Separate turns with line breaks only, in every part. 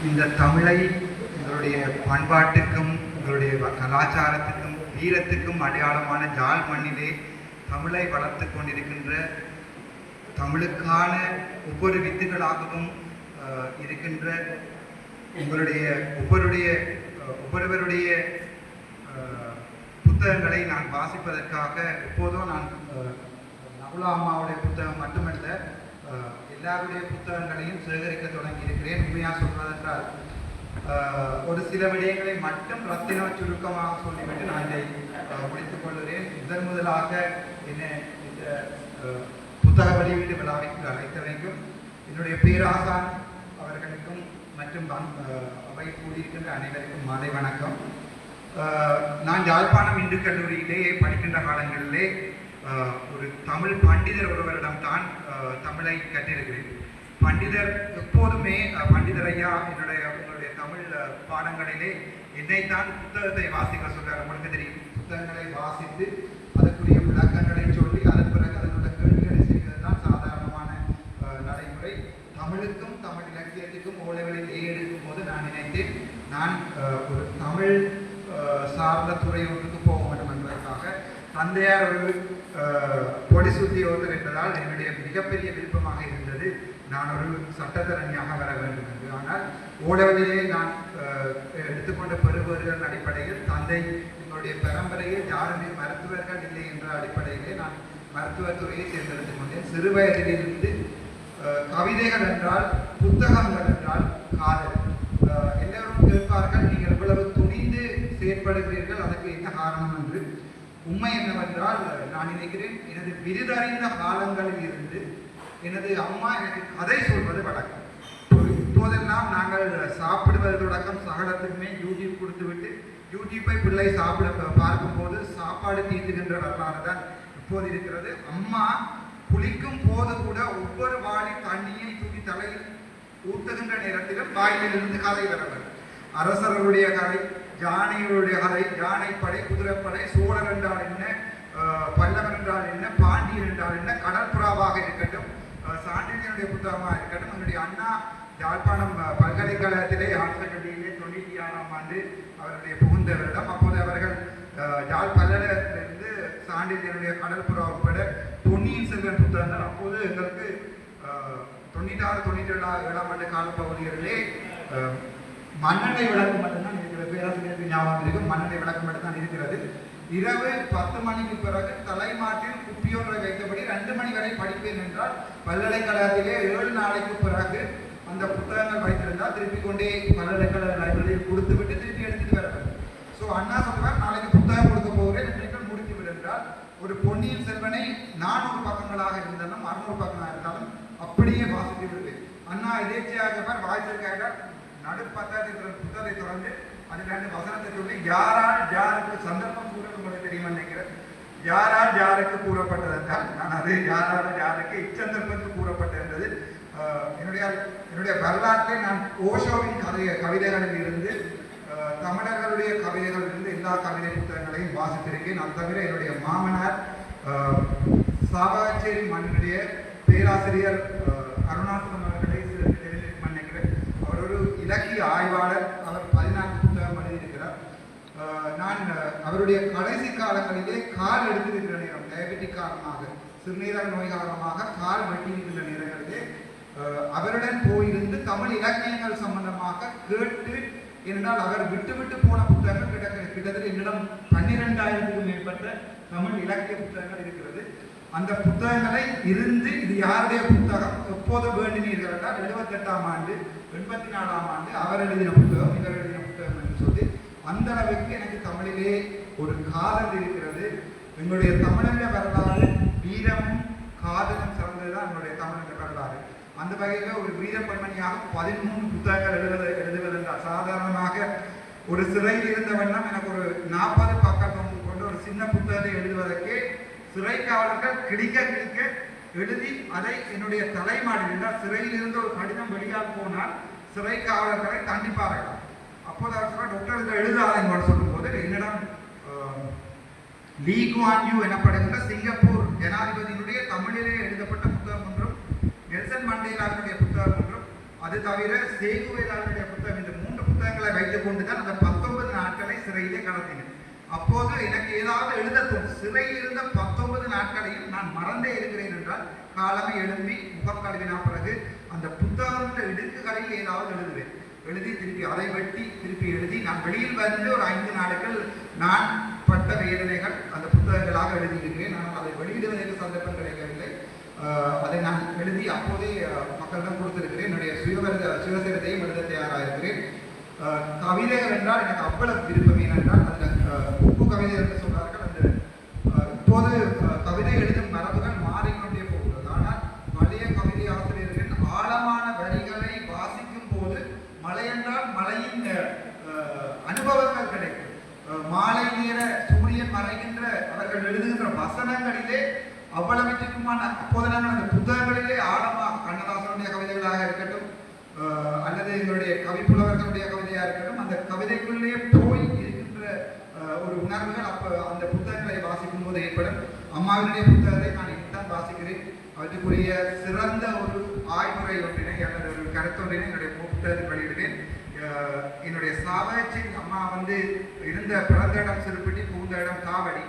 இந்த தமிழை எங்களுடைய பண்பாட்டுக்கும் எங்களுடைய கலாச்சாரத்துக்கும் வீரத்துக்கும் அடையாளமான ஜாழ் மண்ணிலே தமிழை வளர்த்து கொண்டிருக்கின்ற தமிழுக்கான ஒவ்வொரு வித்துகளாகவும் இருக்கின்ற ஒவ்வொருவருடைய புத்தகங்களை நான் வாசிப்பதற்காக எப்போதும் நான் நகுலா அம்மாவுடைய புத்தகம் மட்டுமல்ல எல்லாருடைய புத்தகங்களையும் சேகரிக்க தொடங்கி இருக்கிறேன். உண்மையாக சொல்வதென்றால் ஒரு சில விடயங்களை மட்டும் ரத்தின சுருக்கமாக சொல்லிவிட்டு நான் இதை முடித்துக் கொள்கிறேன். முதலாக என்ன இந்த புத்தக வெளியீட்டு விழாவிற்கு அழைத்த வேண்டும் என்னுடைய பேராசான் அவர்களுக்கும் மற்றும் அவை கூடியிருக்கின்ற அனைவருக்கும் மாலை வணக்கம். நான் யாழ்ப்பாணம் இந்து கல்லூரியிலேயே படிக்கின்ற காலங்களிலே ஒரு தமிழ் பண்டிதர் ஒருவரிடம்தான் தமிழை கற்றிருக்கிறேன். பண்டிதர் எப்போதுமே பண்டிதர் ஐயா உங்களுடைய தமிழ் பாடங்களிலே என்னைத்தான் புத்தகத்தை வாசிக்க சொல்றார். உங்களுக்கு தெரியும், புத்தகங்களை வாசித்து அதற்குரிய விளக்கங்களை சொல்லி அதன் பிறகு அதனோட கேள்விகளை செய்வது தான் சாதாரணமான நடைமுறை. தமிழுக்கும் தமிழ் இலக்கியத்துக்கும் ஓலைகளில் எடுக்கும் போது நான் நினைத்தேன் நான் ஒரு தமிழ் சார்ந்த துறை ஒன்றுக்கு போக வேண்டும் என்பதற்காக. தந்தையார் ஒரு பொலிஸ் உத்தியோகத்தர் என்பதால் என்னுடைய மிகப்பெரிய விருப்பமாக இருந்தது நான் ஒரு சட்டத்தரணியாக வர வேண்டும் என்று. ஆனால் ஓடவழியே நான் எடுத்துக்கொண்ட பெறுபவர்கள் அடிப்படையில் தந்தை என்னுடைய பரம்பரையில் யாருமே மருத்துவர்கள் இல்லை என்ற அடிப்படையிலே நான் மருத்துவத்துறையை தேர்ந்தெடுத்துக் கொண்டேன். சிறு வயதிலிருந்து கவிதைகள் என்றால் புத்தகங்கள் என்றால் காதல். எல்லோரும் கேட்பார்கள், நீங்கள் இவ்வளவு துணிந்து செயற்படுகிறீர்கள், அதற்கு என்ன காரணம் என்று. உண்மை என்னவென்றால் நான் நினைக்கிறேன் எனது விருதறிந்த காலங்களில் இருந்து எனது அம்மா எனக்கு கதை சொல்வது வழக்கம். இப்போதெல்லாம் நாங்கள் சாப்பிடுவது தொடக்கம் சகலத்துக்குமே யூடியூப் கொடுத்துவிட்டு யூடியூப்பை பிள்ளை சாப்பிட பார்க்கும்போது சாப்பாடு தீர்த்துகின்ற வரலாறு தான் இப்போது இருக்கிறது. அம்மா குளிக்கும் போது கூட ஒவ்வொரு வாளி தண்ணியை தூக்கி தலையில் ஊட்டுகின்ற நேரத்திலும் வாயிலிருந்து கதை வரவர். அரசர்களுடைய கதை, யானைகளுடைய கதை, யானைப்படை, குதிரைப்படை, சோழர் என்றால் என்ன, பல்லவன் என்றால் என்ன, பாண்டியன் என்றால் என்ன, கடற்புறாவாக இருக்கட்டும், சாண்டிலியனுடைய புத்தகமாக இருக்கட்டும். என்னுடைய அண்ணா யாழ்ப்பாணம் பல்கலைக்கழகத்திலே ஆட்சிக்கல்வியிலே 96ஆம் ஆண்டு அவருடைய புகுந்த வருடம். அப்போது அவர்கள் யாழ் பல்கலைக்கழகத்திலிருந்து சாண்டிலியனுடைய கடற்புறா உட்பட பொன்னியின் செல்வன் புத்தகங்கள் அப்போது எங்களுக்கு 96-97ஆம் ஆண்டு காலப்பகுதிகளிலே மண்ணெண்ணெய் விளக்கு மட்டும்தான் இருக்கிறது. பேராசிரியருக்கு ஞாபகம் இருக்கும், மண்ணெண்ணெய் விளக்கு மட்டும்தான் இருக்கிறது. இரவு 10 மணிக்கு பிறகு தலைமாட்டில் குப்பியோரை வைத்தபடி 2 மணி வரை படிப்பேன் என்றால் பல்கலைக்கழகத்திலே 7 நாளைக்கு பிறகு அந்த புத்தகங்கள் வைத்திருந்தால் திருப்பி கொண்டே பல்கலைக்கழக லைப்ரரியில் கொடுத்து விட்டு திருப்பி எடுத்துட்டு வரவர். ஸோ அண்ணா சொல்லுவார், நாளைக்கு புத்தகம் கொடுக்க போகிறேன், நீங்கள் முடித்து விடுன்றால் ஒரு பொன்னியின் செல்வனை 400 பக்கங்களாக இருந்தாலும் 600 பக்கங்களாக இருந்தாலும் அப்படியே வாசித்து விடுவேன். அண்ணா எதேச்சியாக வாய்ச்சிருக்காங்க நடு புத்தகத்தை தொடர்ந்து அது 2 வசனத்தை சொல்லி யாரால் யாருக்கு சந்தர்ப்பம் கூட உங்களுக்கு தெரியுமா நினைக்கிறேன். யாரால் யாருக்கு கூறப்பட்டது என்றால் நான் அது யாரால் யாருக்கு இச்சந்தர்ப்பத்தில் கூறப்பட்டிருந்தது. என்னுடைய வரலாற்றை நான் ஓஷோவின் கவிதைகளில் இருந்து தமிழர்களுடைய கவிதைகளில் இருந்து எல்லா கவிதை புத்தகங்களையும் வாசித்திருக்கேன். அது தவிர என்னுடைய மாமனார் சாவகச்சேரி மண்ணினுடைய பேராசிரியர் அருணாச்சலம் அவர்களை நினைக்கிறேன். அவர் ஒரு இலக்கிய ஆய்வாளர். அவர் 14 புத்தகம் எழுதியிருக்கிறார். நான் அவருடைய கடைசி காலங்களிலே கால் எடுத்திருக்கிற நேரம், டயபெட்டிக் காரணமாக, சிறுநீரக நோய் காரணமாக கால் வெட்டியிருக்கின்ற நேரங்களிலே அவருடன் போயிருந்து தமிழ் இலக்கியங்கள் சம்பந்தமாக கேட்டு, என்றால் அவர் விட்டு போன புத்தகங்கள் கிட்டத்தட்ட என்னிடம் 12,000க்கும் மேற்பட்ட தமிழ் இலக்கிய புத்தகங்கள் இருக்கிறது. அந்த புத்தகங்களை இருந்து இது யாருடைய புத்தகம் எப்போது வேண்டினீர்கள் என்றால் 78ஆம் ஆண்டு 84ஆம் ஆண்டு அவர் எழுதின புத்தகம், இவர் எழுதின புத்தகம் என்று சொல்லி அந்த அளவுக்கு எனக்கு தமிழிலே ஒரு காதல் இருக்கிறது. எங்களுடைய தமிழக வரலாறு வீரமும் காதலும் சிறந்ததுதான் என்னுடைய தமிழக வரலாறு. அந்த வகையில் ஒரு வீர பெண்மணியாக 13 புத்தகங்கள் எழுதுவதென்றால் சாதாரணமாக ஒரு சிறையில் இருந்த வண்ணம் எனக்கு ஒரு 40 பக்கம் கொண்டு ஒரு சின்ன புத்தகத்தை எழுதுவதற்கே சிறை காவலர்கள் கிழிக்க எழுதி அதை என்னுடைய தலைமாடில் என்றால் சிறையில் இருந்து ஒரு கடிதம் வெளியாக போனால் சிறை காவலர்களை தண்டிப்பார்கள். அப்போது அவர் சொல்ல டாக்டர் எழுதாதீங்கன்னு சொல்லும்போது என்னிடம் லீ குவான் யூ எனப்படுகின்ற சிங்கப்பூர் ஜனாதிபதியினுடைய தமிழிலே எழுதப்பட்ட புத்தகம் ஒன்றும், நெல்சன் மண்டேலாவினுடைய புத்தகம் ஒன்றும், அது தவிர சேகுவேலாளனுடைய புத்தகம், இந்த 3 புத்தகங்களை வைத்துக் கொண்டுதான் அந்த 19 நாட்களை சிறையிலே கடத்தினேன். அப்போது எனக்கு ஏதாவது எழுத தோணும். சிறையில் இருந்த 19 நாட்களையும் நான் மறந்தே இருக்கிறேன் என்றால் காலமே எழும்பி முகம் கழுவினா பிறகு அந்த புத்தகங்கள் இடுக்குகளில் ஏதாவது எழுதுவேன். எழுதி திருப்பி அதை வெட்டி திருப்பி எழுதி நான் வெளியில் வந்து ஒரு 5 நாட்கள் நான் பட்ட வேதனைகள் அந்த புத்தகங்களாக எழுதியிருக்கிறேன். நான் அதை வெளியிடுவதற்கு சந்தர்ப்பம் கிடைக்கவில்லை. அதை நான் எழுதி அப்போதே மக்களிடம் கொடுத்திருக்கிறேன். என்னுடைய சுயசரிதையும் எழுத தயாராக இருக்கிறேன். கவிதைகள் என்றால் எனக்கு அவ்வளவு விருப்பம். ஏனென்றால் அதில் உப்பு கவிதை என்று சொல்வார்கள். அந்த இப்போது கவிதை எழுதும் மரபுகள் மாறிக்கொண்டே போகிறது. ஆனால் பழைய கவிதை ஆசிரியர்கள் ஆழமான வரிகளை வாசிக்கும் போது மழை என்றால் மழையின் அனுபவங்கள் கிடைக்கும். மாலை நேர சூரியன் மறைகின்ற அவர்கள் எழுதுகின்ற வசனங்களிலே அவ்வளவுக்குமான அப்போது நாங்கள் அந்த புத்தகங்களிலே ஆழமாக கண்ணதாசனுடைய கவிதைகளாக இருக்கட்டும் அல்லது எங்களுடைய கவிப்புலவர்களுடைய கவிதையாக இருக்கட்டும், அந்த கவிதைக்குள்ளே போய் இருக்கின்ற ஒரு உணர்வுகள் அப்போ அந்த புத்தகங்களை வாசிக்கும் போது ஏற்படும். அம்மாவினுடைய புத்தகத்தை நான் இதுதான் வாசிக்கிறேன். அவற்றுக்குரிய சிறந்த ஒரு ஆய்வுரை ஒன்றினை அல்லது ஒரு கருத்தொன்றினை என்னுடைய புத்தகத்தில் வெளியிடுவேன். என்னுடைய சாவகச்சேரி அம்மா இருந்த பிறந்த இடம் சிறுப்பிட்டி, புகுந்த இடம் காவடி.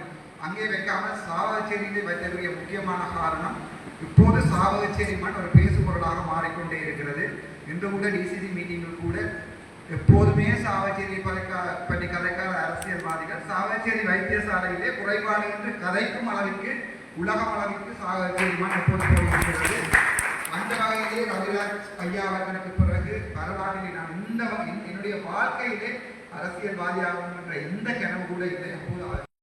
அங்கே வைக்காமல் சாவகச்சேரியிலே வைக்கக்கூடிய முக்கியமான காரணம் இப்போது சாவகச்சேரி மண் ஒரு பேசுபொருளாக மாறிக்கொண்டே இருக்கிறது. இன்று கூட டிசிசி மீட்டிங்கில் கூட எப்போதுமே சாவகச்சேரியை பற்றி கதைக்காத அரசியல்வாதிகள் சாவகச்சேரி வைத்தியசாலையிலே குறைபாடு என்று கதைக்கும் அளவிற்கு உலகம் அளவிற்கு சாவகச்சேரி மண் எப்போது போயிருக்கிறது. அந்த வகையிலே ரவிராஜ் ஐயா அவர்களுக்கு பிறகு வரலாற்றிலே நான் என்னுடைய வாழ்க்கையிலே அரசியல்வாதியாகும் என்ற எந்த கனவு கூட இல்லை. அப்போது